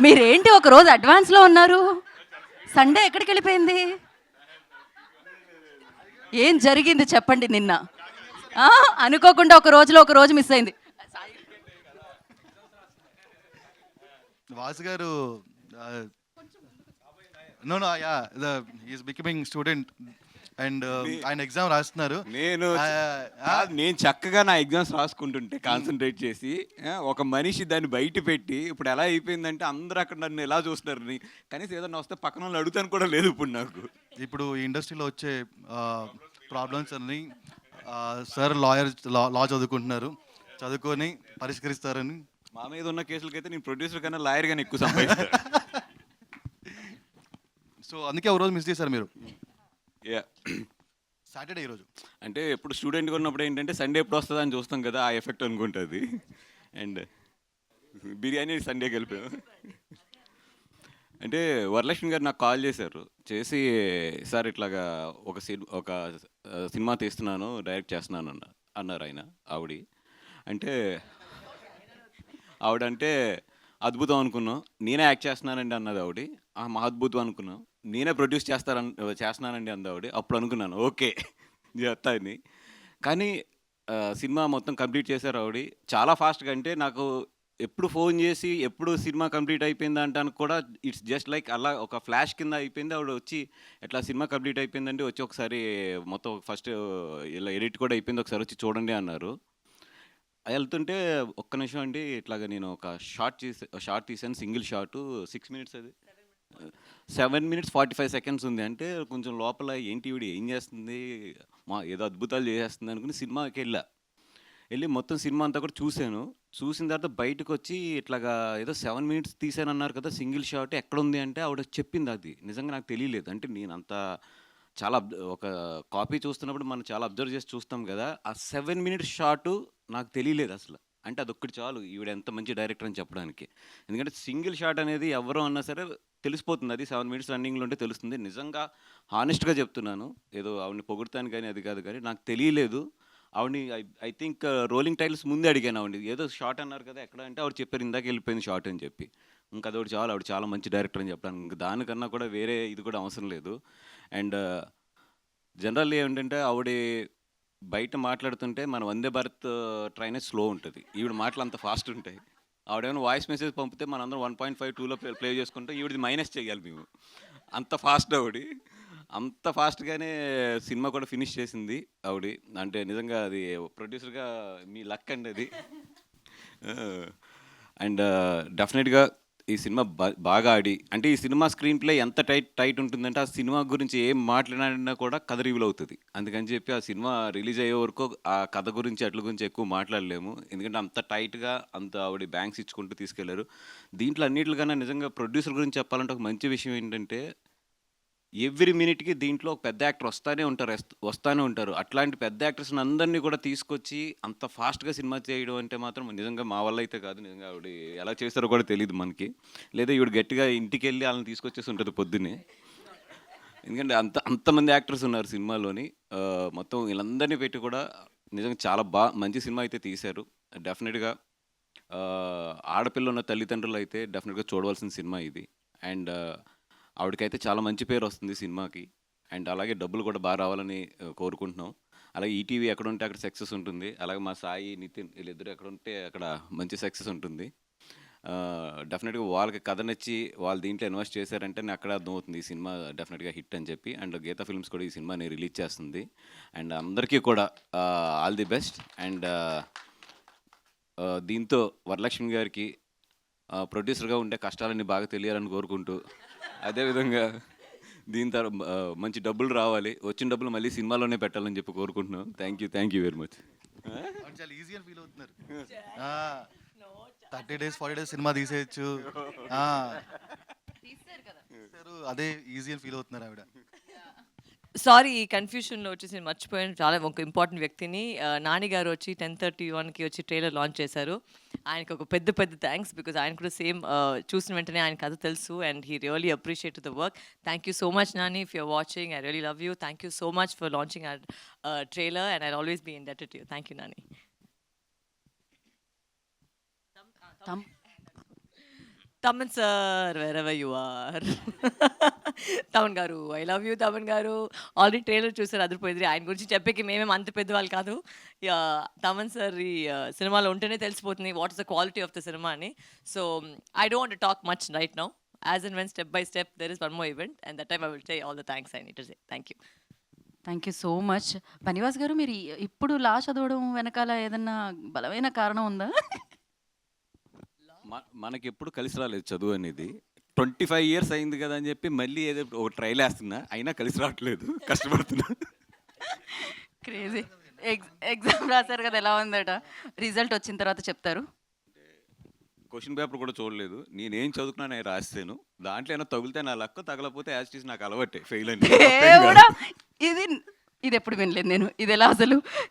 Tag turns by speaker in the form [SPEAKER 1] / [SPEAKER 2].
[SPEAKER 1] మీరేంటి ఒక రోజు అడ్వాన్స్లో ఉన్నారు? సండే ఎక్కడికి వెళ్ళిపోయింది? ఏం జరిగింది చెప్పండి నిన్న? అనుకోకుండా ఒక రోజు మిస్ అయింది.
[SPEAKER 2] Vasu garu no no yeah is becoming student and ఆయన ఎగ్జామ్ రాస్తున్నారు.
[SPEAKER 3] నేను చక్కగా నా ఎగ్జామ్స్ రాసుకుంటుంటే కాన్సన్ట్రేట్ చేసి ఒక మనిషి దాన్ని బయట పెట్టి ఇప్పుడు ఎలా అయిపోయిందంటే అందరూ అక్కడ నన్ను ఎలా చూస్తున్నారు, కనీసం ఏదైనా వస్తే పక్కన వాళ్ళు అడుగుతాను కూడా లేదు ఇప్పుడు నాకు.
[SPEAKER 2] ఇప్పుడు ఈ ఇండస్ట్రీలో వచ్చే ప్రాబ్లమ్స్ అన్ని సార్ లా చదువుకుంటున్నారు, చదువుకొని పరిష్కరిస్తారని.
[SPEAKER 3] మా మీద ఉన్న కేసులకైతే నేను ప్రొడ్యూసర్ కన్నా లాయర్ గానే ఎక్కువ సంపాదిస్తాను.
[SPEAKER 2] సో అందుకే ఒక రోజు మిస్ చేశారు మీరు. సాటర్డే ఈరోజు
[SPEAKER 3] అంటే ఎప్పుడు స్టూడెంట్గా ఉన్నప్పుడు ఏంటంటే సండే ఎప్పుడు వస్తుందా అని చూస్తాం కదా, ఆ ఎఫెక్ట్ అనుకుంటుంది. అండ్ బిర్యానీ సండేకి వెళ్ళిపోయాం. అంటే వరలక్ష్మి గారు నాకు కాల్ చేశారు, చేసి సార్ ఇట్లాగా ఒక సినిమా తీస్తున్నాను, డైరెక్ట్ చేస్తున్నాను అన్నారు ఆయన. ఆవిడంటే అద్భుతం అనుకున్నాం. నేనే యాక్ట్ చేస్తున్నానండి అన్నది ఆవిడ. మా అద్భుతం అనుకున్నాం. నేనే ప్రొడ్యూస్ చేస్తున్నానండి అంది ఆవిడ. అప్పుడు అనుకున్నాను ఓకే చేస్తా అని. కానీ సినిమా మొత్తం కంప్లీట్ చేశారు ఆవిడ చాలా ఫాస్ట్గా. అంటే నాకు ఎప్పుడు ఫోన్ చేసి ఎప్పుడు సినిమా కంప్లీట్ అయిపోయింది అంటానికి కూడా ఇట్స్ జస్ట్ లైక్ అలా ఒక ఫ్లాష్ కింద అయిపోయింది. ఆవిడ వచ్చి ఎట్లా సినిమా కంప్లీట్ అయిపోయిందంటే వచ్చి ఒకసారి మొత్తం ఫస్ట్ ఇలా ఎడిట్ కూడా అయిపోయింది, ఒకసారి వచ్చి చూడండి అన్నారు. వెళ్తుంటే ఒక్క నిమిషం అండి, ఇట్లాగా నేను ఒక షార్ట్ తీసాను, సింగిల్ షాటు 6 minutes, అది 7 minutes 45 seconds ఉంది. అంటే కొంచెం లోపల ఏంటి వీడు ఏం చేస్తుంది, ఏదో అద్భుతాలు చేసేస్తుంది అనుకుని సినిమాకి వెళ్ళి మొత్తం సినిమా అంతా కూడా చూసిన తర్వాత బయటకు వచ్చి ఇట్లాగా ఏదో 7 minutes తీసాను అన్నారు కదా సింగిల్ షాట్, ఎక్కడుంది అంటే ఆవిడ చెప్పింది. అది నిజంగా నాకు తెలియలేదు. అంటే నేను అంత చాలా ఒక కాపీ చూస్తున్నప్పుడు మనం చాలా అబ్జర్వ్ చేసి చూస్తాం కదా, ఆ 7 minutes షాటు నాకు తెలియలేదు అసలు. అంటే అదొక్కటి చాలు ఈవిడ ఎంత మంచి డైరెక్టర్ అని చెప్పడానికి. ఎందుకంటే సింగిల్ షాట్ అనేది ఎవరో అన్నా సరే తెలిసిపోతుంది, అది 7 minutes రన్నింగ్లో ఉంటే తెలుస్తుంది. నిజంగా హానెస్ట్గా చెప్తున్నాను, ఏదో ఆవిడని పొగుడుతాను కానీ అది కాదు, కానీ నాకు తెలియలేదు. ఆవిడని ఐ థింక్ రోలింగ్ టైటిల్స్ ముందే అడిగాను ఆవిడ, ఏదో షాట్ అన్నారు కదా ఎక్కడ అంటే ఆవిడ చెప్పారు ఇందాక వెళ్ళిపోయింది షాట్ అని చెప్పి. ఇంకా అదొకటి చాలు, ఆవిడ చాలా మంచి డైరెక్టర్ అని చెప్పడానికి. ఇంకా దానికన్నా కూడా వేరే ఇది కూడా అవసరం లేదు. అండ్ జనరల్లీ ఏంటంటే ఆవిడ బయట మాట్లాడుతుంటే మన వందే భారత్ ట్రైనే స్లో ఉంటుంది, ఈవిడ మాటలు అంత ఫాస్ట్ ఉంటాయి. ఆవిడేమైనా వాయిస్ మెసేజ్ పంపితే మనందరం 1.5-2లో ప్లే చేసుకుంటే ఈవిడది మైనస్ చేయాలి మేము, అంత ఫాస్ట్ ఆవిడ. అంత ఫాస్ట్గానే సినిమా కూడా ఫినిష్ చేసింది ఆవిడ. అంటే నిజంగా అది ప్రొడ్యూసర్గా మీ లక్ అండి అది. అండ్ డెఫినెట్గా ఈ సినిమా బాగా ఆడి, అంటే ఈ సినిమా స్క్రీన్ ప్లే ఎంత టైట్ ఉంటుందంటే ఆ సినిమా గురించి ఏం మాట్లాడినా కూడా కథ రివీల్ అవుతుంది. అందుకని చెప్పి ఆ సినిమా రిలీజ్ అయ్యే వరకు ఆ కథ గురించి అట్ల గురించి ఎక్కువ మాట్లాడలేము, ఎందుకంటే అంత టైట్గా అంత ఆవిడ బ్యాంక్స్ ఇచ్చుకుంటూ తీసుకెళ్లారు. దీంట్లో అన్నిటికన్నా నిజంగా ప్రొడ్యూసర్ గురించి చెప్పాలంటే ఒక మంచి విషయం ఏంటంటే ఎవ్రీ మినిట్కి దీంట్లో ఒక పెద్ద యాక్టర్ వస్తానే ఉంటారు. అట్లాంటి పెద్ద యాక్టర్స్ని అందరినీ కూడా తీసుకొచ్చి అంత ఫాస్ట్గా సినిమా చేయడం అంటే మాత్రం నిజంగా మా వల్ల అయితే కాదు. నిజంగా ఆవిడ ఎలా చేస్తారో కూడా తెలియదు మనకి, లేదా ఈవిడ గట్టిగా ఇంటికి వెళ్ళి వాళ్ళని తీసుకొచ్చేసి ఉంటుంది పొద్దున్నే. ఎందుకంటే అంతమంది యాక్టర్స్ ఉన్నారు సినిమాలోని, మొత్తం వీళ్ళందరినీ పెట్టి కూడా నిజంగా చాలా మంచి సినిమా అయితే తీశారు. డెఫినెట్గా ఆడపిల్ల ఉన్న తల్లిదండ్రులు అయితే డెఫినెట్గా చూడవలసిన సినిమా ఇది. అండ్ ఆవిడకైతే చాలా మంచి పేరు వస్తుంది సినిమాకి. అండ్ అలాగే డబ్బులు కూడా బాగా రావాలని కోరుకుంటున్నాం. అలాగే ఈటీవీ ఎక్కడ ఉంటే అక్కడ సక్సెస్ ఉంటుంది, అలాగే మా సాయి నితిన్ వీళ్ళిద్దరు ఎక్కడ ఉంటే అక్కడ మంచి సక్సెస్ ఉంటుంది. డెఫినెట్గా వాళ్ళకి కథ నచ్చి వాళ్ళు దీంట్లో ఇన్వెస్ట్ చేశారంటే నేను అక్కడ అర్థమవుతుంది ఈ సినిమా డెఫినెట్గా హిట్ అని చెప్పి. అండ్ గీతా ఫిల్మ్స్ కూడా ఈ సినిమాని రిలీజ్ చేస్తుంది. అండ్ అందరికీ కూడా ఆల్ ది బెస్ట్. అండ్ దీంతో వరలక్ష్మి గారికి ప్రొడ్యూసర్గా ఉండే కష్టాలన్నీ బాగా తెలియాలని కోరుకుంటూ, అదేవిధంగా దీని తర్వాత మంచి డబ్బులు రావాలి, వచ్చిన డబ్బులు మళ్ళీ సినిమాలోనే పెట్టాలని చెప్పి కోరుకుంటున్నాం. Thank you very much.
[SPEAKER 2] చాలా ఈజీ అని ఫీల్ అవుతున్నారు. 30 days 40 days సినిమా తీసేయచ్చు, అదే ఈజీ అని ఫీల్ అవుతున్నారు ఆవిడ.
[SPEAKER 4] సారీ, ఈ కన్ఫ్యూషన్లో వచ్చేసి నేను మర్చిపోయాను చాలా ఒక ఇంపార్టెంట్ వ్యక్తిని. నాని గారు వచ్చి 10:31కి వచ్చి ట్రైలర్ లాంచ్ చేశారు. ఆయనకు ఒక పెద్ద థ్యాంక్స్, బికాజ్ ఆయన కూడా సేమ్ చూసిన వెంటనే ఆయన కథ తెలుసు and he really appreciate the work. Thank you so much Nani, if you're watching, I really love you. Thank you so much for launching our trailer and I always be indebted to you. Thank you Nani. Thaman sir wherever you are. Thaman garu, I love you Thaman గారు. Already trailer చూసారు, అదిరిపోయింది. ఆయన గురించి చెప్పేకి మేమేం అంత పెద్దవాళ్ళు కాదు. Thaman sir ఈ సినిమాలో ఉంటేనే తెలిసిపోతుంది what is the quality of the cinema అని. So I don't want to talk much right now. As and when step by step there is one more event and that time I will say all the thanks I need to say. Thank you.
[SPEAKER 1] Thank you so much. పనివాస్ గారు, మీరు ఇప్పుడు లా చదవడం వెనకాల ఏదన్నా బలమైన కారణం ఉందా?
[SPEAKER 3] మనకి ఎప్పుడు కలిసి రాలేదు చదువు అనేది. 25 years అయింది కదా అని చెప్పి మళ్ళీ ఏదో ఒక ట్రైల్ వేస్తున్నా, అయినా కలిసి రావట్లేదు, కష్టపడుతున్నా.
[SPEAKER 1] క్రేజీ. ఎగ్జామ్ రాశారు కదా, ఎలా ఉందట? రిజల్ట్ వచ్చిన తర్వాత చెప్తారు.
[SPEAKER 3] క్వశ్చన్ పేపర్ కూడా చూడలేదు, నేనేం చదువుకున్నా నేను రాస్తాను, దాంట్లో ఏమైనా తగిలితే నా లక్, తగలపోతే యాజ్ టీస్ నాకు అలవాటే ఫెయిల్ అని.
[SPEAKER 1] దేవుడా, ఇది ఇది ఎప్పుడు వినలేదు నేను. ఇది ఎలా అసలు